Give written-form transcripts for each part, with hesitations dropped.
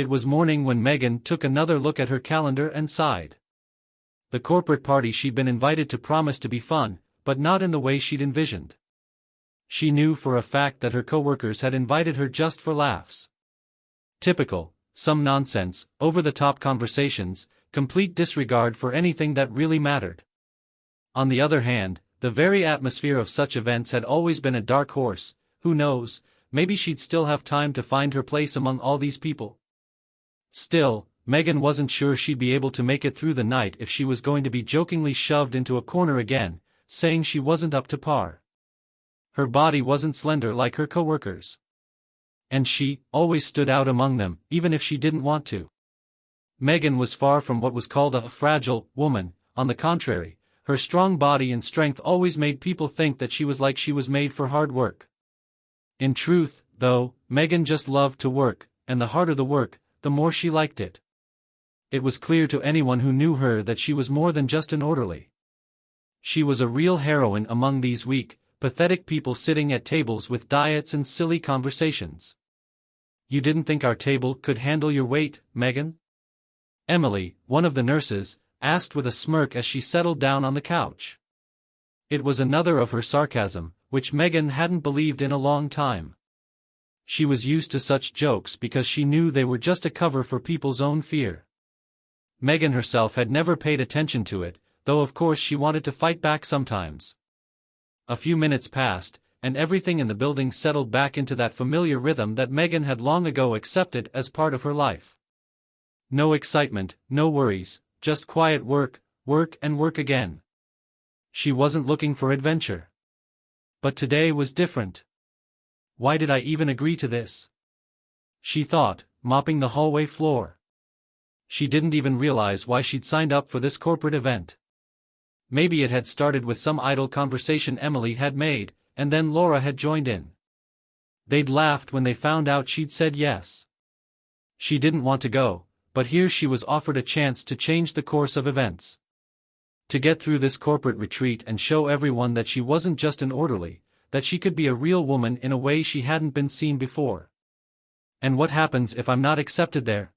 It was morning when Megan took another look at her calendar and sighed. The corporate party she'd been invited to promised to be fun, but not in the way she'd envisioned. She knew for a fact that her coworkers had invited her just for laughs. Typical, some nonsense, over-the-top conversations, complete disregard for anything that really mattered. On the other hand, the very atmosphere of such events had always been a dark horse. Who knows, maybe she'd still have time to find her place among all these people. Still, Megan wasn't sure she'd be able to make it through the night if she was going to be jokingly shoved into a corner again, saying she wasn't up to par. Her body wasn't slender like her coworkers. And she always stood out among them, even if she didn't want to. Megan was far from what was called a fragile woman. On the contrary, her strong body and strength always made people think that she was made for hard work. In truth, though, Megan just loved to work, and the harder the work, the more she liked it. It was clear to anyone who knew her that she was more than just an orderly. She was a real heroine among these weak, pathetic people sitting at tables with diets and silly conversations. "You didn't think our table could handle your weight, Megan?" Emily, one of the nurses, asked with a smirk as she settled down on the couch. It was another of her sarcasm, which Megan hadn't believed in a long time. She was used to such jokes because she knew they were just a cover for people's own fear. Megan herself had never paid attention to it, though of course she wanted to fight back sometimes. A few minutes passed, and everything in the building settled back into that familiar rhythm that Megan had long ago accepted as part of her life. No excitement, no worries, just quiet work, work and work again. She wasn't looking for adventure. But today was different. Why did I even agree to this? She thought, mopping the hallway floor. She didn't even realize why she'd signed up for this corporate event. Maybe it had started with some idle conversation Emily had made, and then Laura had joined in. They'd laughed when they found out she'd said yes. She didn't want to go, but here she was offered a chance to change the course of events. To get through this corporate retreat and show everyone that she wasn't just an orderly, that she could be a real woman in a way she hadn't been seen before. And what happens if I'm not accepted there?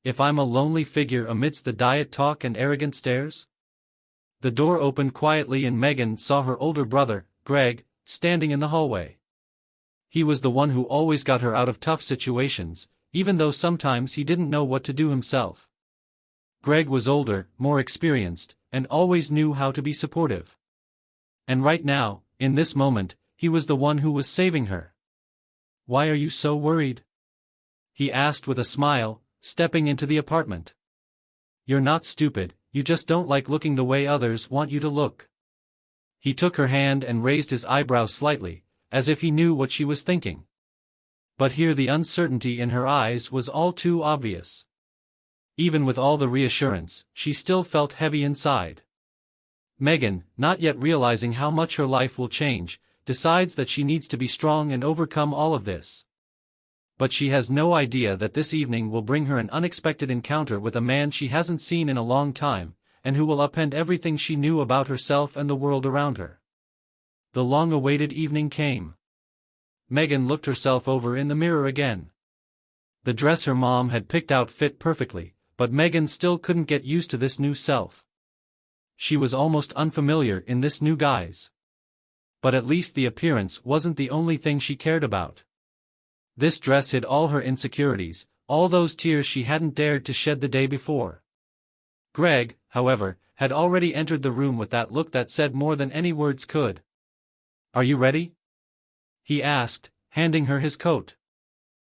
If I'm a lonely figure amidst the diet talk and arrogant stares? The door opened quietly and Megan saw her older brother, Greg, standing in the hallway. He was the one who always got her out of tough situations, even though sometimes he didn't know what to do himself. Greg was older, more experienced, and always knew how to be supportive. And right now, in this moment, he was the one who was saving her. "Why are you so worried?" he asked with a smile, stepping into the apartment. "You're not stupid, you just don't like looking the way others want you to look." He took her hand and raised his eyebrows slightly, as if he knew what she was thinking. But here the uncertainty in her eyes was all too obvious. Even with all the reassurance, she still felt heavy inside. Megan, not yet realizing how much her life will change, decides that she needs to be strong and overcome all of this. But she has no idea that this evening will bring her an unexpected encounter with a man she hasn't seen in a long time, and who will upend everything she knew about herself and the world around her. The long-awaited evening came. Megan looked herself over in the mirror again. The dress her mom had picked out fit perfectly, but Megan still couldn't get used to this new self. She was almost unfamiliar in this new guise. But at least the appearance wasn't the only thing she cared about. This dress hid all her insecurities, all those tears she hadn't dared to shed the day before. Greg, however, had already entered the room with that look that said more than any words could. "Are you ready?" he asked, handing her his coat.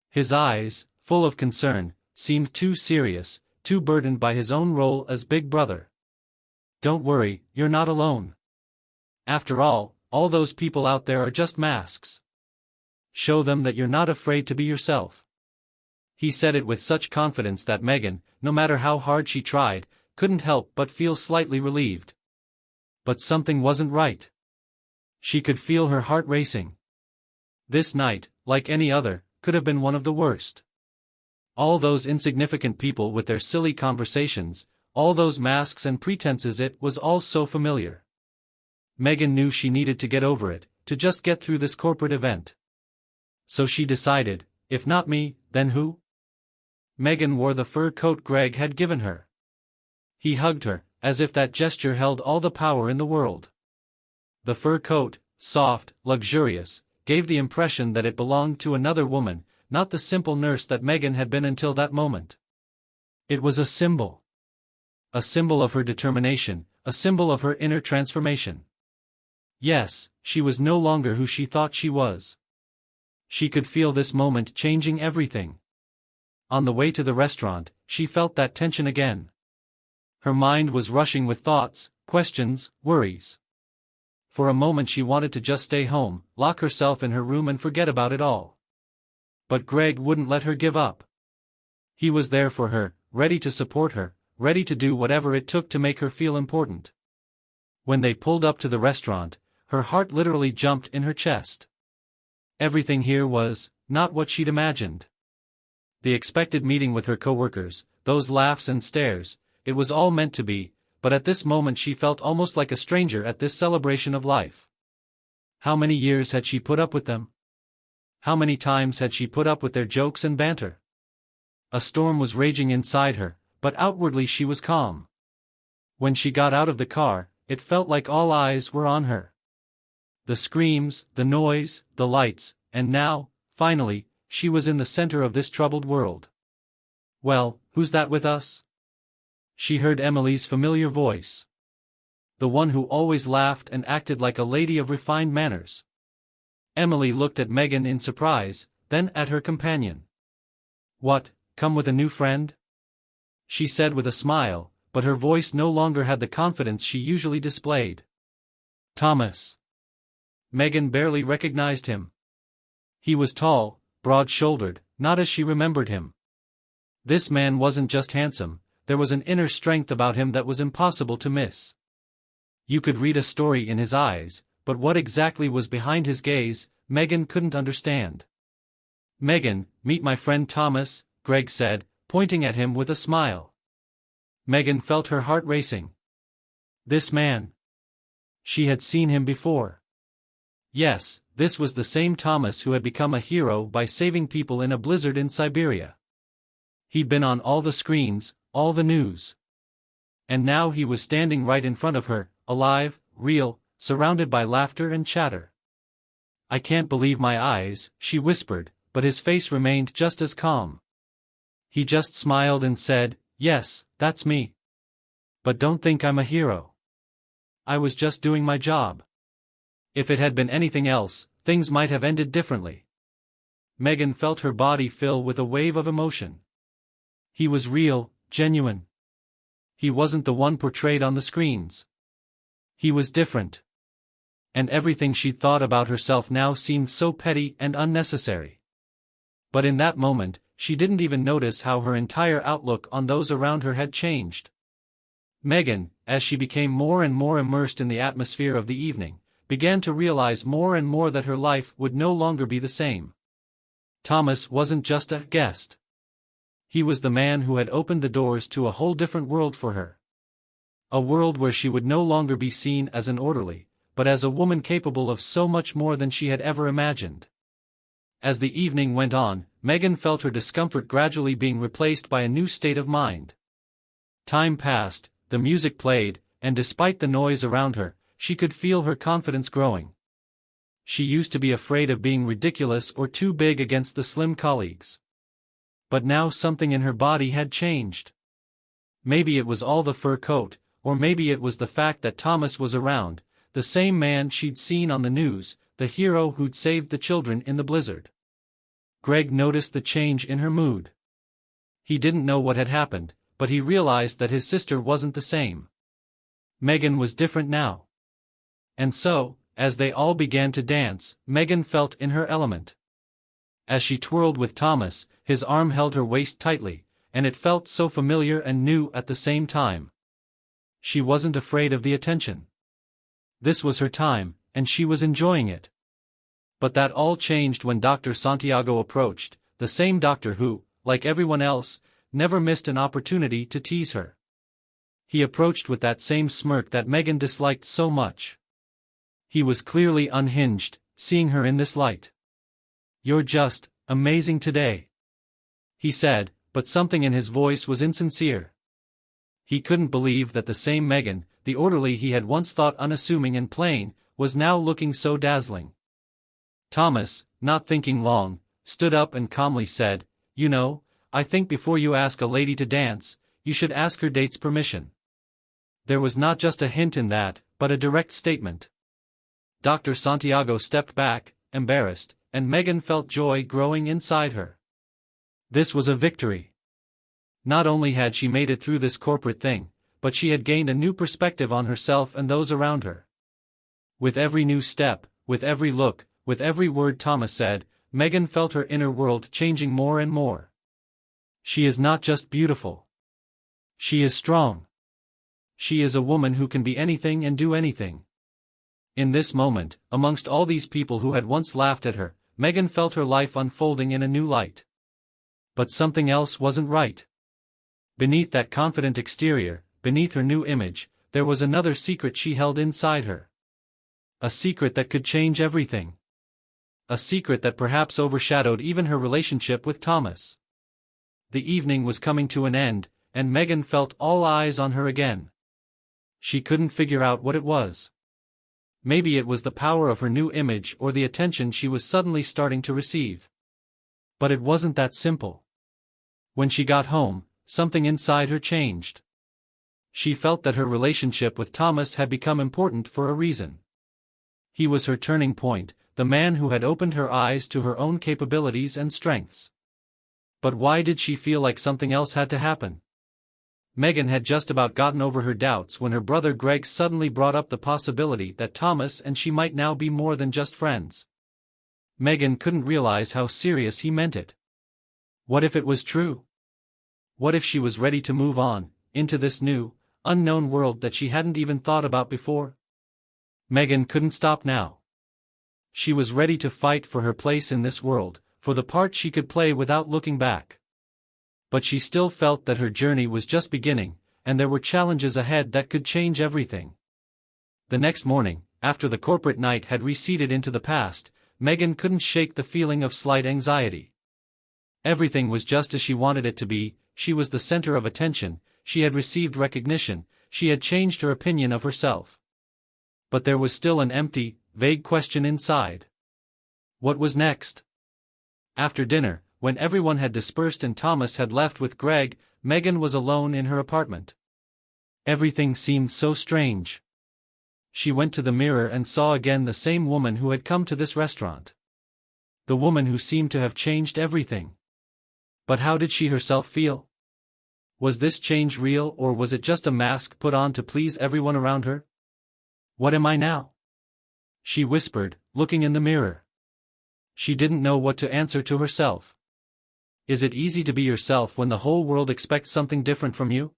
His eyes, full of concern, seemed too serious, too burdened by his own role as big brother. "Don't worry, you're not alone. After all those people out there are just masks. Show them that you're not afraid to be yourself." He said it with such confidence that Megan, no matter how hard she tried, couldn't help but feel slightly relieved. But something wasn't right. She could feel her heart racing. This night, like any other, could have been one of the worst. All those insignificant people with their silly conversations, all those masks and pretenses, it was all so familiar. Megan knew she needed to get over it, to just get through this corporate event. So she decided, if not me, then who? Megan wore the fur coat Greg had given her. He hugged her, as if that gesture held all the power in the world. The fur coat, soft, luxurious, gave the impression that it belonged to another woman, not the simple nurse that Megan had been until that moment. It was a symbol. A symbol of her determination, a symbol of her inner transformation. Yes, she was no longer who she thought she was. She could feel this moment changing everything. On the way to the restaurant, she felt that tension again. Her mind was rushing with thoughts, questions, worries. For a moment she wanted to just stay home, lock herself in her room and forget about it all. But Greg wouldn't let her give up. He was there for her, ready to support her, ready to do whatever it took to make her feel important. When they pulled up to the restaurant, her heart literally jumped in her chest. Everything here was not what she'd imagined. The expected meeting with her coworkers, those laughs and stares, it was all meant to be, but at this moment she felt almost like a stranger at this celebration of life. How many years had she put up with them? How many times had she put up with their jokes and banter? A storm was raging inside her, but outwardly she was calm. When she got out of the car, it felt like all eyes were on her. The screams, the noise, the lights, and now, finally, she was in the center of this troubled world. "Well, who's that with us?" She heard Emily's familiar voice. The one who always laughed and acted like a lady of refined manners. Emily looked at Megan in surprise, then at her companion. "What, come with a new friend?" she said with a smile, but her voice no longer had the confidence she usually displayed. "Thomas." Megan barely recognized him. He was tall, broad-shouldered, not as she remembered him. This man wasn't just handsome, there was an inner strength about him that was impossible to miss. You could read a story in his eyes, but what exactly was behind his gaze, Megan couldn't understand. "Megan, meet my friend Thomas," Greg said, pointing at him with a smile. Megan felt her heart racing. This man. She had seen him before. Yes, this was the same Thomas who had become a hero by saving people in a blizzard in Siberia. He'd been on all the screens, all the news. And now he was standing right in front of her, alive, real, surrounded by laughter and chatter. "I can't believe my eyes," she whispered, but his face remained just as calm. He just smiled and said, "Yes, that's me. But don't think I'm a hero. I was just doing my job." If it had been anything else, things might have ended differently. Megan felt her body fill with a wave of emotion. He was real, genuine. He wasn't the one portrayed on the screens. He was different. And everything she'd thought about herself now seemed so petty and unnecessary. But in that moment, she didn't even notice how her entire outlook on those around her had changed. Megan, as she became more and more immersed in the atmosphere of the evening, began to realize more and more that her life would no longer be the same. Thomas wasn't just a guest. He was the man who had opened the doors to a whole different world for her. A world where she would no longer be seen as an orderly, but as a woman capable of so much more than she had ever imagined. As the evening went on, Megan felt her discomfort gradually being replaced by a new state of mind. Time passed, the music played, and despite the noise around her, she could feel her confidence growing. She used to be afraid of being ridiculous or too big against the slim colleagues. But now something in her body had changed. Maybe it was all the fur coat, or maybe it was the fact that Thomas was around, the same man she'd seen on the news, the hero who'd saved the children in the blizzard. Greg noticed the change in her mood. He didn't know what had happened, but he realized that his sister wasn't the same. Megan was different now. And so, as they all began to dance, Megan felt in her element. As she twirled with Thomas, his arm held her waist tightly, and it felt so familiar and new at the same time. She wasn't afraid of the attention. This was her time, and she was enjoying it. But that all changed when Dr. Santiago approached, the same doctor who, like everyone else, never missed an opportunity to tease her. He approached with that same smirk that Megan disliked so much. He was clearly unhinged, seeing her in this light. "You're just amazing today," he said, but something in his voice was insincere. He couldn't believe that the same Megan, the orderly he had once thought unassuming and plain, was now looking so dazzling. Thomas, not thinking long, stood up and calmly said, "You know, I think before you ask a lady to dance, you should ask her date's permission." There was not just a hint in that, but a direct statement. Dr. Santiago stepped back, embarrassed, and Megan felt joy growing inside her. This was a victory. Not only had she made it through this corporate thing, but she had gained a new perspective on herself and those around her. With every new step, with every look, with every word Thomas said, Megan felt her inner world changing more and more. She is not just beautiful. She is strong. She is a woman who can be anything and do anything. In this moment, amongst all these people who had once laughed at her, Megan felt her life unfolding in a new light. But something else wasn't right. Beneath that confident exterior, beneath her new image, there was another secret she held inside her. A secret that could change everything. A secret that perhaps overshadowed even her relationship with Thomas. The evening was coming to an end, and Megan felt all eyes on her again. She couldn't figure out what it was. Maybe it was the power of her new image or the attention she was suddenly starting to receive. But it wasn't that simple. When she got home, something inside her changed. She felt that her relationship with Thomas had become important for a reason. He was her turning point, the man who had opened her eyes to her own capabilities and strengths. But why did she feel like something else had to happen? Megan had just about gotten over her doubts when her brother Greg suddenly brought up the possibility that Thomas and she might now be more than just friends. Megan couldn't realize how serious he meant it. What if it was true? What if she was ready to move on, into this new, unknown world that she hadn't even thought about before? Megan couldn't stop now. She was ready to fight for her place in this world, for the part she could play without looking back. But she still felt that her journey was just beginning, and there were challenges ahead that could change everything. The next morning, after the corporate night had receded into the past, Megan couldn't shake the feeling of slight anxiety. Everything was just as she wanted it to be. She was the center of attention, she had received recognition, she had changed her opinion of herself. But there was still an empty, vague question inside. What was next? After dinner, when everyone had dispersed and Thomas had left with Greg, Megan was alone in her apartment. Everything seemed so strange. She went to the mirror and saw again the same woman who had come to this restaurant. The woman who seemed to have changed everything. But how did she herself feel? Was this change real or was it just a mask put on to please everyone around her? What am I now? She whispered, looking in the mirror. She didn't know what to answer to herself. Is it easy to be yourself when the whole world expects something different from you?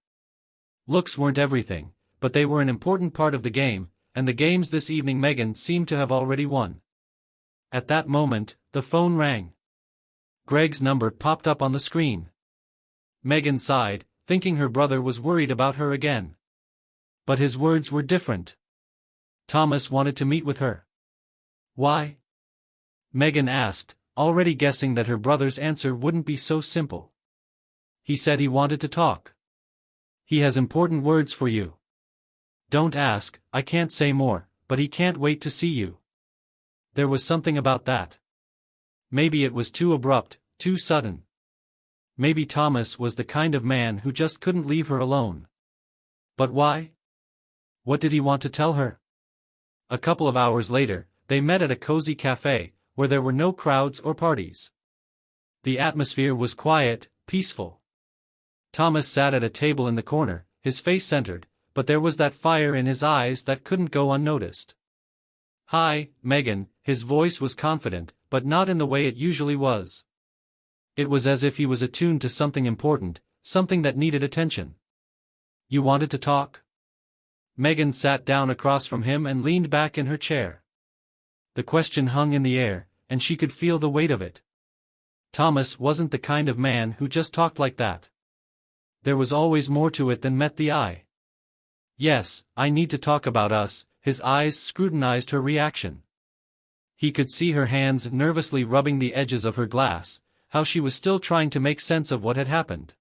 Looks weren't everything, but they were an important part of the game, and the games this evening Megan seemed to have already won. At that moment, the phone rang. Greg's number popped up on the screen. Megan sighed, thinking her brother was worried about her again. But his words were different. Thomas wanted to meet with her. Why? Megan asked, already guessing that her brother's answer wouldn't be so simple. He said he wanted to talk. He has important words for you. Don't ask, I can't say more, but he can't wait to see you. There was something about that. Maybe it was too abrupt, too sudden. Maybe Thomas was the kind of man who just couldn't leave her alone. But why? What did he want to tell her? A couple of hours later, they met at a cozy cafe, where there were no crowds or parties. The atmosphere was quiet, peaceful. Thomas sat at a table in the corner, his face centered, but there was that fire in his eyes that couldn't go unnoticed. Hi, Megan, his voice was confident, but not in the way it usually was. It was as if he was attuned to something important, something that needed attention. You wanted to talk? Megan sat down across from him and leaned back in her chair. The question hung in the air, and she could feel the weight of it. Thomas wasn't the kind of man who just talked like that. There was always more to it than met the eye. Yes, I need to talk about us. His eyes scrutinized her reaction. He could see her hands nervously rubbing the edges of her glass, how she was still trying to make sense of what had happened.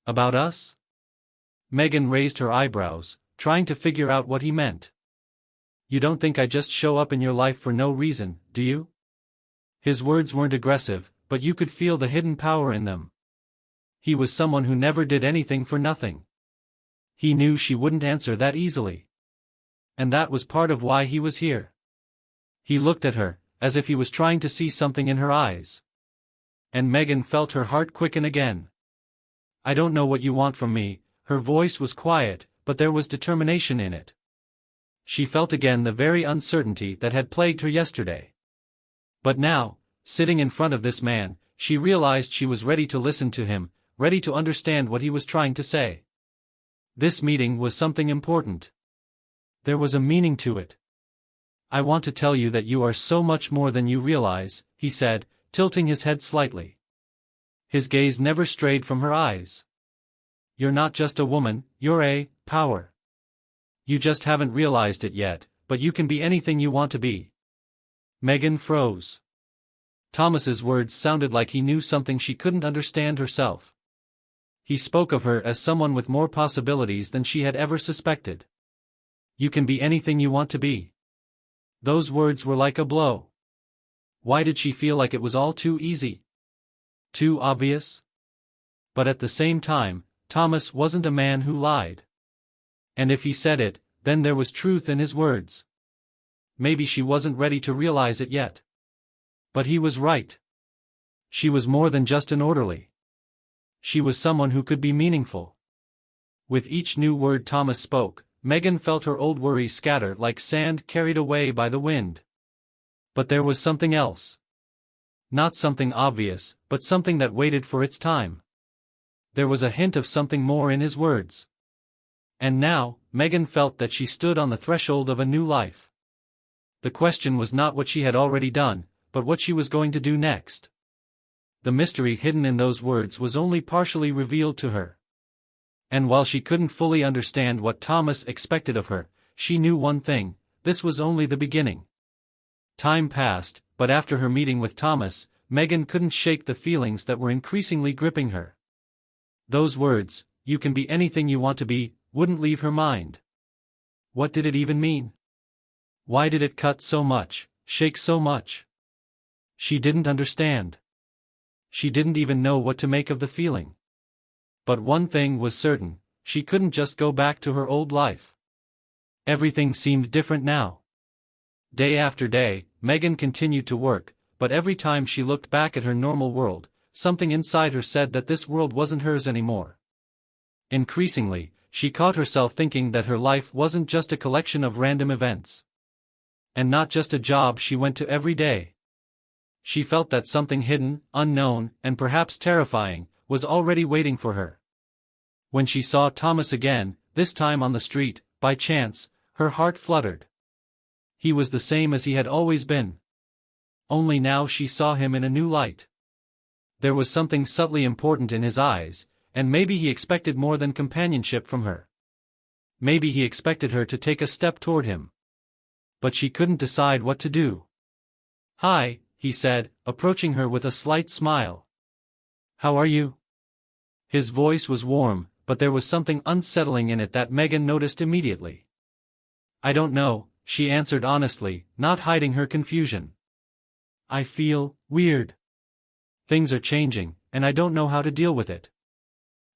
About us? Megan raised her eyebrows, trying to figure out what he meant. You don't think I just show up in your life for no reason, do you? His words weren't aggressive, but you could feel the hidden power in them. He was someone who never did anything for nothing. He knew she wouldn't answer that easily. And that was part of why he was here. He looked at her, as if he was trying to see something in her eyes. And Megan felt her heart quicken again. I don't know what you want from me. Her voice was quiet, but there was determination in it. She felt again the very uncertainty that had plagued her yesterday. But now, sitting in front of this man, she realized she was ready to listen to him, ready to understand what he was trying to say. This meeting was something important. There was a meaning to it. I want to tell you that you are so much more than you realize, he said, tilting his head slightly. His gaze never strayed from her eyes. You're not just a woman, you're a power. You just haven't realized it yet, but you can be anything you want to be. Megan froze. Thomas's words sounded like he knew something she couldn't understand herself. He spoke of her as someone with more possibilities than she had ever suspected. You can be anything you want to be. Those words were like a blow. Why did she feel like it was all too easy? Too obvious? But at the same time, Thomas wasn't a man who lied. And if he said it, then there was truth in his words. Maybe she wasn't ready to realize it yet. But he was right. She was more than just an orderly. She was someone who could be meaningful. With each new word Thomas spoke, Megan felt her old worries scatter like sand carried away by the wind. But there was something else. Not something obvious, but something that waited for its time. There was a hint of something more in his words. And now, Megan felt that she stood on the threshold of a new life. The question was not what she had already done, but what she was going to do next. The mystery hidden in those words was only partially revealed to her. And while she couldn't fully understand what Thomas expected of her, she knew one thing: this was only the beginning. Time passed, but after her meeting with Thomas, Megan couldn't shake the feelings that were increasingly gripping her. Those words, "You can be anything you want to be," wouldn't leave her mind. What did it even mean? Why did it cut so much, shake so much? She didn't understand. She didn't even know what to make of the feeling. But one thing was certain: she couldn't just go back to her old life. Everything seemed different now. Day after day, Megan continued to work, but every time she looked back at her normal world, something inside her said that this world wasn't hers anymore. Increasingly, she caught herself thinking that her life wasn't just a collection of random events. And not just a job she went to every day. She felt that something hidden, unknown, and perhaps terrifying, was already waiting for her. When she saw Thomas again, this time on the street, by chance, her heart fluttered. He was the same as he had always been. Only now she saw him in a new light. There was something subtly important in his eyes, and maybe he expected more than companionship from her. Maybe he expected her to take a step toward him. But she couldn't decide what to do. "Hi," he said, approaching her with a slight smile. "How are you?" His voice was warm, but there was something unsettling in it that Megan noticed immediately. "I don't know," she answered honestly, not hiding her confusion. "I feel weird. Things are changing, and I don't know how to deal with it."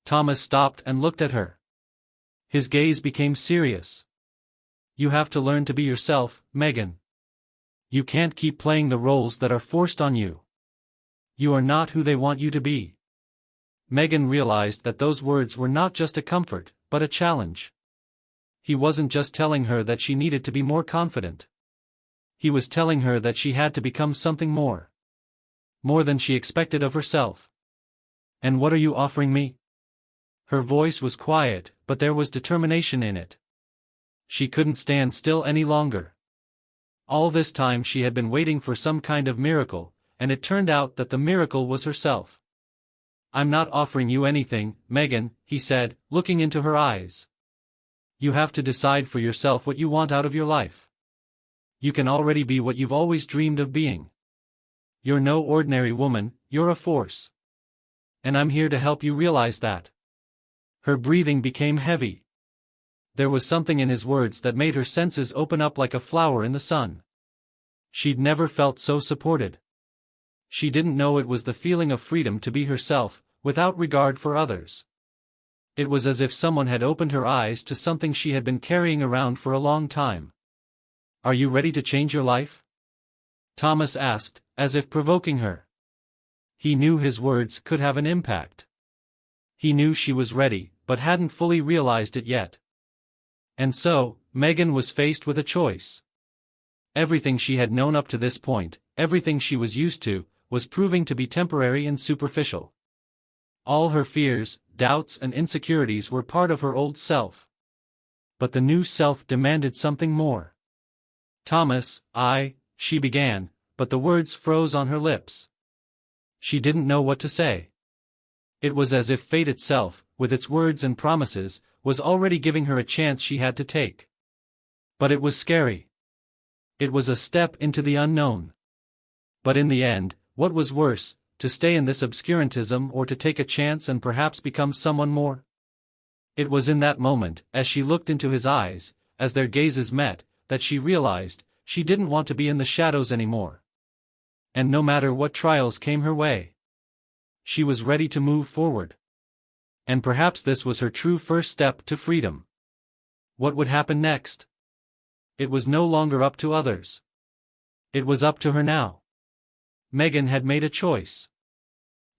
Thomas stopped and looked at her. His gaze became serious. "You have to learn to be yourself, Megan. You can't keep playing the roles that are forced on you. You are not who they want you to be." Megan realized that those words were not just a comfort, but a challenge. He wasn't just telling her that she needed to be more confident. He was telling her that she had to become something more. More than she expected of herself. "And what are you offering me?" Her voice was quiet, but there was determination in it. She couldn't stand still any longer. All this time she had been waiting for some kind of miracle, and it turned out that the miracle was herself. "I'm not offering you anything, Megan," he said, looking into her eyes. "You have to decide for yourself what you want out of your life. You can already be what you've always dreamed of being." You're no ordinary woman, you're a force. And I'm here to help you realize that. Her breathing became heavy. There was something in his words that made her senses open up like a flower in the sun. She'd never felt so supported. She didn't know it was the feeling of freedom to be herself, without regard for others. It was as if someone had opened her eyes to something she had been carrying around for a long time. Are you ready to change your life? Thomas asked, as if provoking her. He knew his words could have an impact. He knew she was ready, but hadn't fully realized it yet. And so, Megan was faced with a choice. Everything she had known up to this point, everything she was used to, was proving to be temporary and superficial. All her fears, doubts and insecurities were part of her old self. But the new self demanded something more. Thomas, she began, but the words froze on her lips. She didn't know what to say. It was as if fate itself, with its words and promises, was already giving her a chance she had to take. But it was scary. It was a step into the unknown. But in the end, what was worse, to stay in this obscurantism or to take a chance and perhaps become someone more? It was in that moment, as she looked into his eyes, as their gazes met, that she realized, she didn't want to be in the shadows anymore. And no matter what trials came her way, she was ready to move forward. And perhaps this was her true first step to freedom. What would happen next? It was no longer up to others. It was up to her now. Megan had made a choice.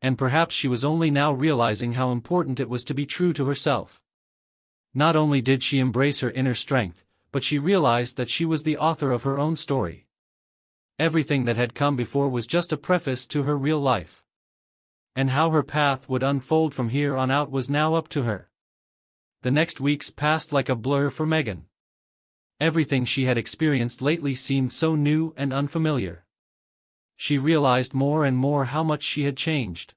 And perhaps she was only now realizing how important it was to be true to herself. Not only did she embrace her inner strength, but she realized that she was the author of her own story. Everything that had come before was just a preface to her real life. And how her path would unfold from here on out was now up to her. The next weeks passed like a blur for Megan. Everything she had experienced lately seemed so new and unfamiliar. She realized more and more how much she had changed.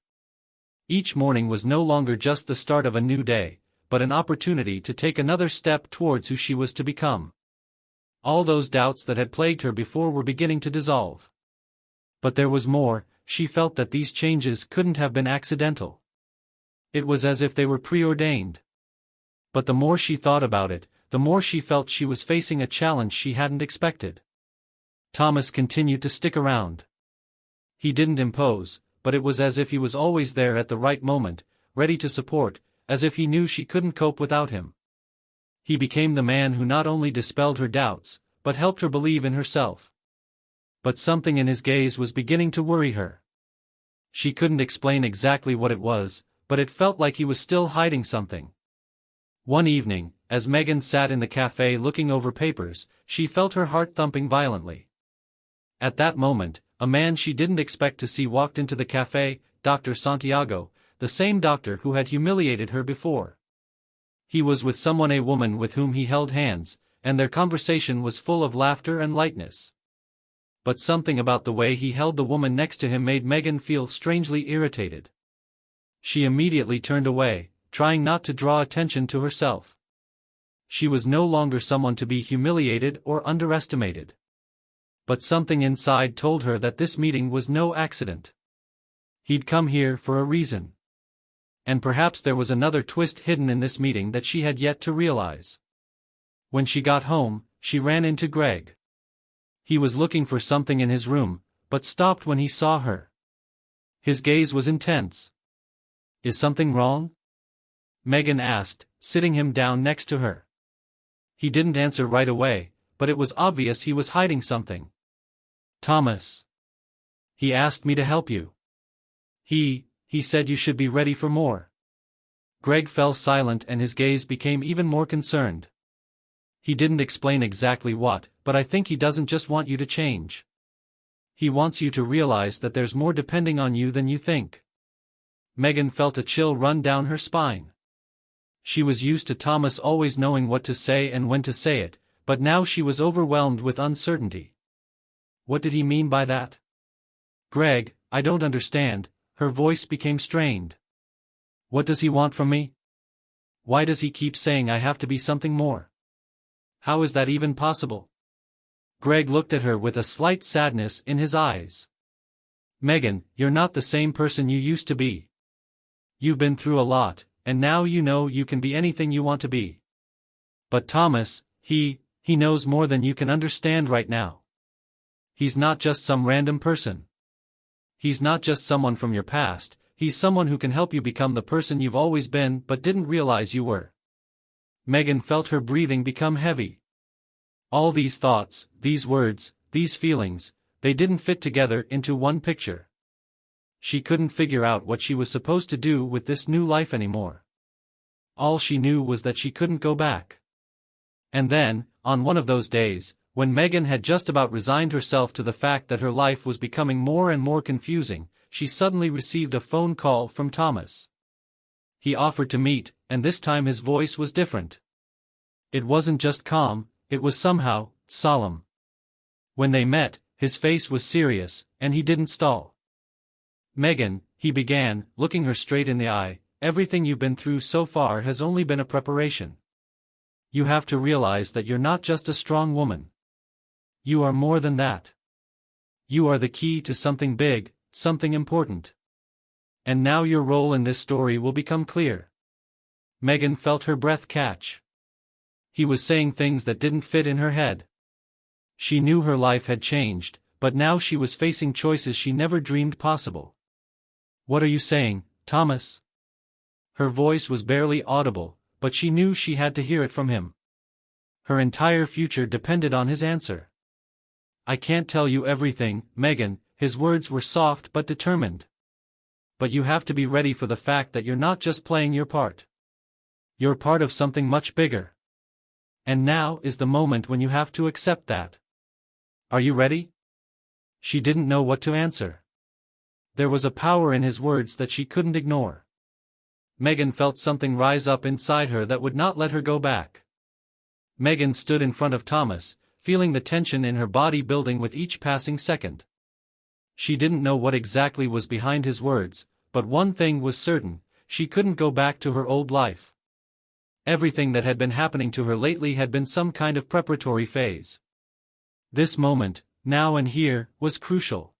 Each morning was no longer just the start of a new day, but an opportunity to take another step towards who she was to become. All those doubts that had plagued her before were beginning to dissolve. But there was more. She felt that these changes couldn't have been accidental. It was as if they were preordained. But the more she thought about it, the more she felt she was facing a challenge she hadn't expected. Thomas continued to stick around. He didn't impose, but it was as if he was always there at the right moment, ready to support, as if he knew she couldn't cope without him. He became the man who not only dispelled her doubts, but helped her believe in herself. But something in his gaze was beginning to worry her. She couldn't explain exactly what it was, but it felt like he was still hiding something. One evening, as Megan sat in the cafe looking over papers, she felt her heart thumping violently. At that moment, a man she didn't expect to see walked into the cafe, Dr. Santiago, the same doctor who had humiliated her before. He was with a woman with whom he held hands, and their conversation was full of laughter and lightness. But something about the way he held the woman next to him made Megan feel strangely irritated. She immediately turned away, trying not to draw attention to herself. She was no longer someone to be humiliated or underestimated. But something inside told her that this meeting was no accident. He'd come here for a reason. And perhaps there was another twist hidden in this meeting that she had yet to realize. When she got home, she ran into Greg. He was looking for something in his room, but stopped when he saw her. His gaze was intense. "Is something wrong?" Megan asked, sitting him down next to her. He didn't answer right away, but it was obvious he was hiding something. "Thomas. He asked me to help you. He said you should be ready for more." Greg fell silent and his gaze became even more concerned. "He didn't explain exactly what, but I think he doesn't just want you to change. He wants you to realize that there's more depending on you than you think." Megan felt a chill run down her spine. She was used to Thomas always knowing what to say and when to say it, but now she was overwhelmed with uncertainty. What did he mean by that? "Greg, I don't understand." Her voice became strained. "What does he want from me? Why does he keep saying I have to be something more? How is that even possible?" Greg looked at her with a slight sadness in his eyes. Megan, you're not the same person you used to be. You've been through a lot, and now you know you can be anything you want to be. But Thomas, he knows more than you can understand right now. He's not just some random person. He's not just someone from your past, he's someone who can help you become the person you've always been but didn't realize you were. Megan felt her breathing become heavy. All these thoughts, these words, these feelings, they didn't fit together into one picture. She couldn't figure out what she was supposed to do with this new life anymore. All she knew was that she couldn't go back. And then, on one of those days, when Megan had just about resigned herself to the fact that her life was becoming more and more confusing, she suddenly received a phone call from Thomas. He offered to meet, and this time his voice was different. It wasn't just calm, it was somehow solemn. When they met, his face was serious, and he didn't stall. "Megan," he began, looking her straight in the eye, "everything you've been through so far has only been a preparation. You have to realize that you're not just a strong woman. You are more than that. You are the key to something big, something important. And now your role in this story will become clear." Megan felt her breath catch. He was saying things that didn't fit in her head. She knew her life had changed, but now she was facing choices she never dreamed possible. "What are you saying, Thomas?" Her voice was barely audible, but she knew she had to hear it from him. Her entire future depended on his answer. "I can't tell you everything, Megan," his words were soft but determined. "But you have to be ready for the fact that you're not just playing your part. You're part of something much bigger. And now is the moment when you have to accept that. Are you ready?" She didn't know what to answer. There was a power in his words that she couldn't ignore. Megan felt something rise up inside her that would not let her go back. Megan stood in front of Thomas, feeling the tension in her body building with each passing second. She didn't know what exactly was behind his words, but one thing was certain, she couldn't go back to her old life. Everything that had been happening to her lately had been some kind of preparatory phase. This moment, now and here, was crucial.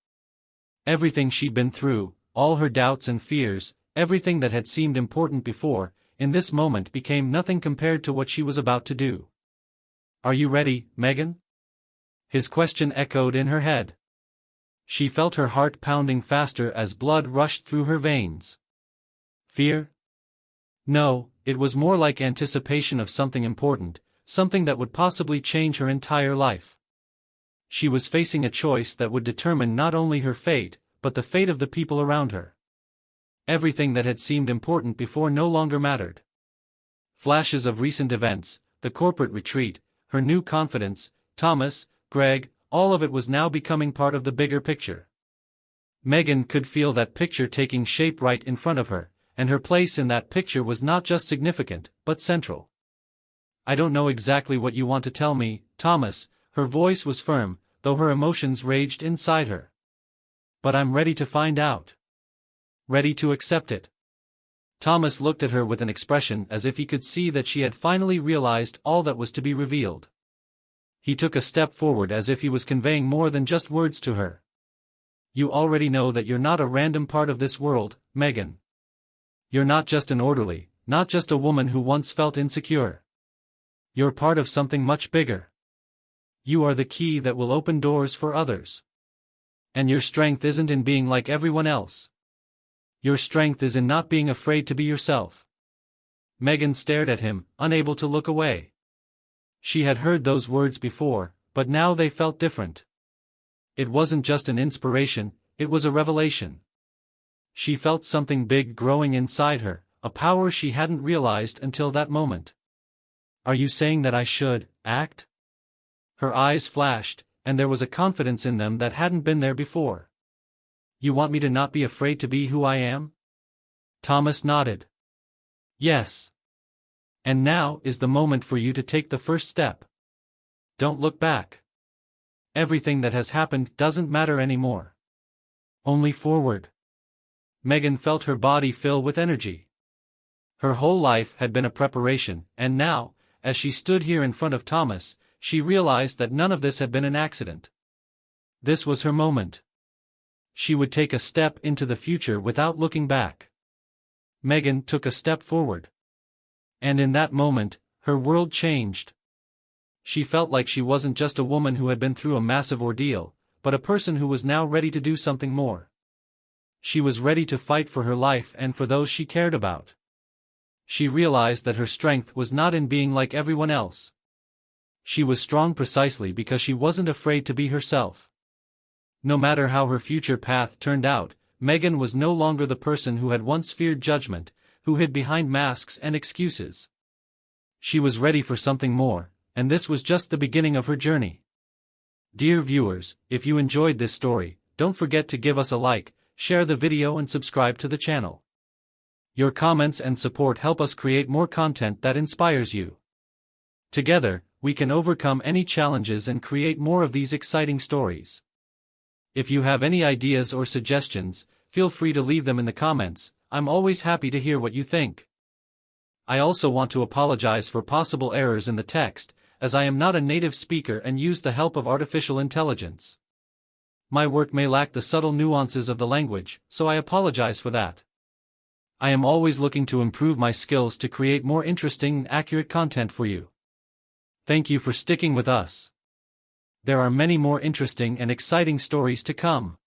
Everything she'd been through, all her doubts and fears, everything that had seemed important before, in this moment became nothing compared to what she was about to do. "Are you ready, Megan?" His question echoed in her head. She felt her heart pounding faster as blood rushed through her veins. Fear? No, it was more like anticipation of something important, something that would possibly change her entire life. She was facing a choice that would determine not only her fate, but the fate of the people around her. Everything that had seemed important before no longer mattered. Flashes of recent events, the corporate retreat, her new confidence, Thomas, Greg, all of it was now becoming part of the bigger picture. Megan could feel that picture taking shape right in front of her, and her place in that picture was not just significant, but central. "I don't know exactly what you want to tell me, Thomas," her voice was firm, though her emotions raged inside her. "But I'm ready to find out. Ready to accept it." Thomas looked at her with an expression as if he could see that she had finally realized all that was to be revealed. He took a step forward as if he was conveying more than just words to her. "You already know that you're not a random part of this world, Megan. You're not just an orderly, not just a woman who once felt insecure. You're part of something much bigger. You are the key that will open doors for others. And your strength isn't in being like everyone else. Your strength is in not being afraid to be yourself." Megan stared at him, unable to look away. She had heard those words before, but now they felt different. It wasn't just an inspiration, it was a revelation. She felt something big growing inside her, a power she hadn't realized until that moment. "Are you saying that I should act?" Her eyes flashed, and there was a confidence in them that hadn't been there before. "You want me to not be afraid to be who I am?" Thomas nodded. "Yes. And now is the moment for you to take the first step. Don't look back. Everything that has happened doesn't matter anymore. Only forward." Megan felt her body fill with energy. Her whole life had been a preparation, and now, as she stood here in front of Thomas, she realized that none of this had been an accident. This was her moment. She would take a step into the future without looking back. Megan took a step forward. And in that moment, her world changed. She felt like she wasn't just a woman who had been through a massive ordeal, but a person who was now ready to do something more. She was ready to fight for her life and for those she cared about. She realized that her strength was not in being like everyone else. She was strong precisely because she wasn't afraid to be herself. No matter how her future path turned out, Megan was no longer the person who had once feared judgment, who hid behind masks and excuses. She was ready for something more, and this was just the beginning of her journey. Dear viewers, if you enjoyed this story, don't forget to give us a like, share the video and subscribe to the channel. Your comments and support help us create more content that inspires you. Together, we can overcome any challenges and create more of these exciting stories. If you have any ideas or suggestions, feel free to leave them in the comments. I'm always happy to hear what you think. I also want to apologize for possible errors in the text, as I am not a native speaker and use the help of artificial intelligence. My work may lack the subtle nuances of the language, so I apologize for that. I am always looking to improve my skills to create more interesting and accurate content for you. Thank you for sticking with us. There are many more interesting and exciting stories to come.